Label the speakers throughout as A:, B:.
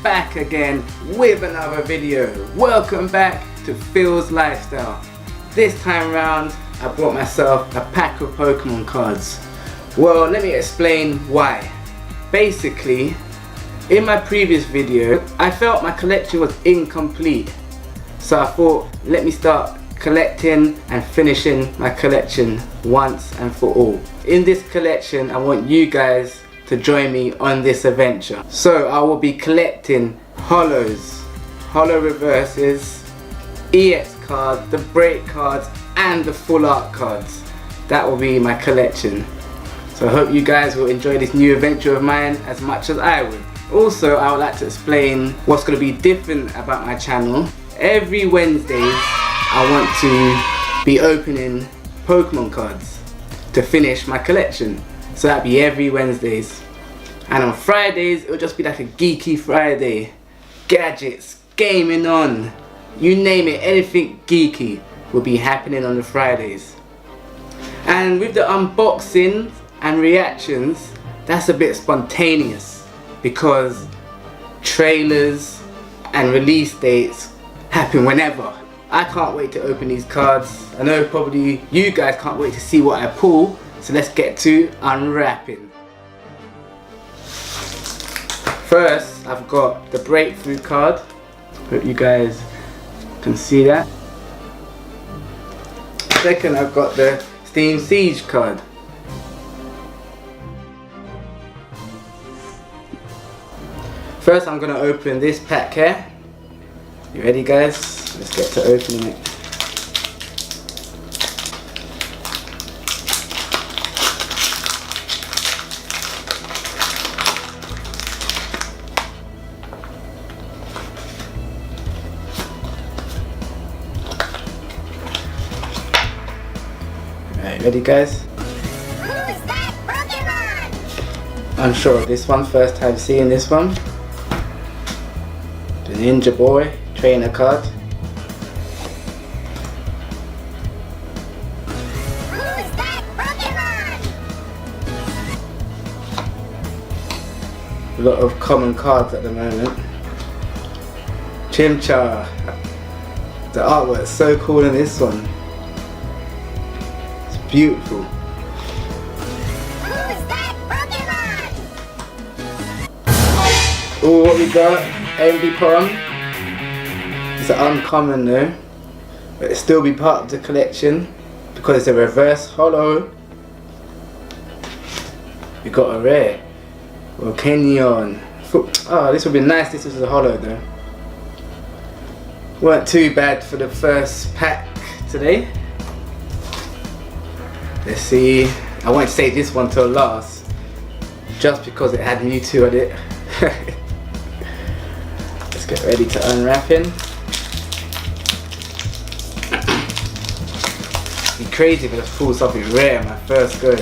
A: back again with another video. Welcome back to Phil's Lifestyle. This time around I brought myself a pack of Pokemon cards. Well, let me explain why. Basically, in my previous video I felt my collection was incomplete, so I thought let me start collecting and finishing my collection once and for all. In this collection I want you guys to join me on this adventure. So I will be collecting holos, holo reverses, EX cards, the break cards and the full art cards. That will be my collection. So I hope you guys will enjoy this new adventure of mine as much as I would. Also, I would like to explain what's going to be different about my channel. Every Wednesdays I want to be opening Pokemon cards to finish my collection. So that'll be every Wednesdays. And on Fridays it'll just be like a geeky Friday. Gadgets, gaming on, you name it, anything geeky will be happening on the Fridays. And with the unboxings and reactions, that's a bit spontaneous because trailers and release dates happen whenever. I can't wait to open these cards. I know probably you guys can't wait to see what I pull, so let's get to unwrapping. First, I've got the breakthrough card. Hope you guys can see that. Second, I've got the Steam Siege card. First, I'm going to open this pack here. You ready, guys? Let's get to opening it. Alright, ready, guys?
B: Who's that Pokemon?
A: Unsure of this one, first time seeing this one. The Ninja Boy trainer card.
B: Who's that Pokemon?
A: A lot of common cards at the moment. Chimchar. The artwork is so cool in this one. It's beautiful.
B: Who's that Pokemon?
A: Oh, what we got? MB Pom. It's an uncommon though, but it'll still be part of the collection because it's a reverse holo. We got a rare. Well, Kenyon. Oh, this would be nice. This was a holo though. Weren't too bad for the first pack today. Let's see. I won't save this one till last, just because it had Mewtwo on it. Let's get ready to unwrapping. Be crazy if I just pull something rare on my first go.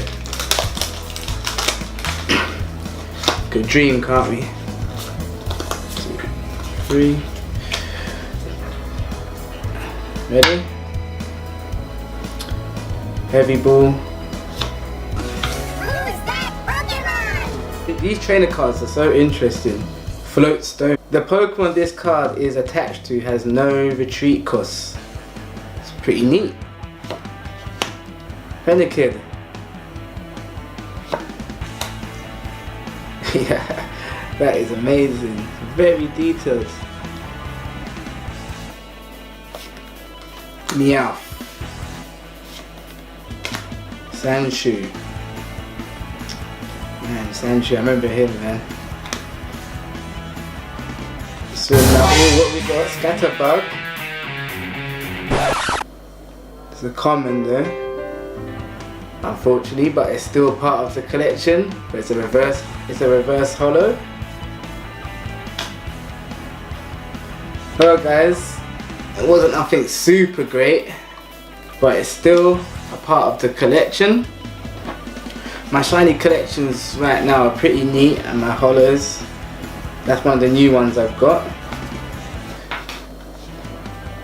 A: Good dream, can't we? 2, 3. Ready? Heavy ball.
B: Who's that Pokemon?
A: These trainer cards are so interesting. Float stone. The Pokemon this card is attached to has no retreat costs. It's pretty neat. Kid. Yeah, that is amazing. Very detailed. Meow. Sandshoe. Man, Sandshoe, I remember him, man. So now, what we got? Scatterbug. It's a common though, unfortunately, but it's still part of the collection. But it's a reverse holo. Well guys, it wasn't nothing super great, but it's still a part of the collection. My shiny collections right now are pretty neat, and my holos, that's one of the new ones I've got.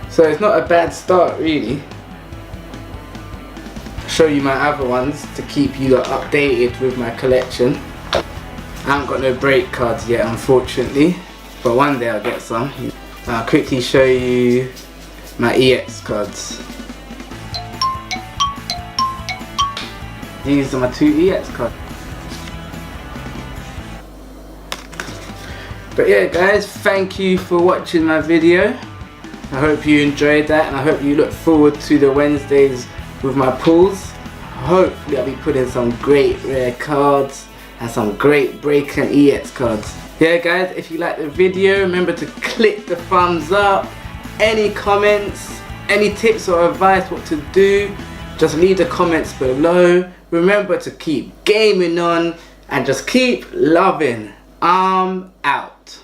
A: So it's not a bad start really. Show you my other ones to keep you updated with my collection. I haven't got no break cards yet, unfortunately. but one day I'll get some. I'll quickly show you my EX cards. These are my 2 EX cards. But yeah guys, thank you for watching my video. I hope you enjoyed that, and I hope you look forward to the Wednesdays with my pulls. Hopefully I'll be putting some great rare cards and some great break and EX cards. Yeah guys, if you like the video, remember to click the thumbs up. Any comments, any tips or advice what to do, just leave the comments below. Remember to keep gaming on and just keep loving. I'm out.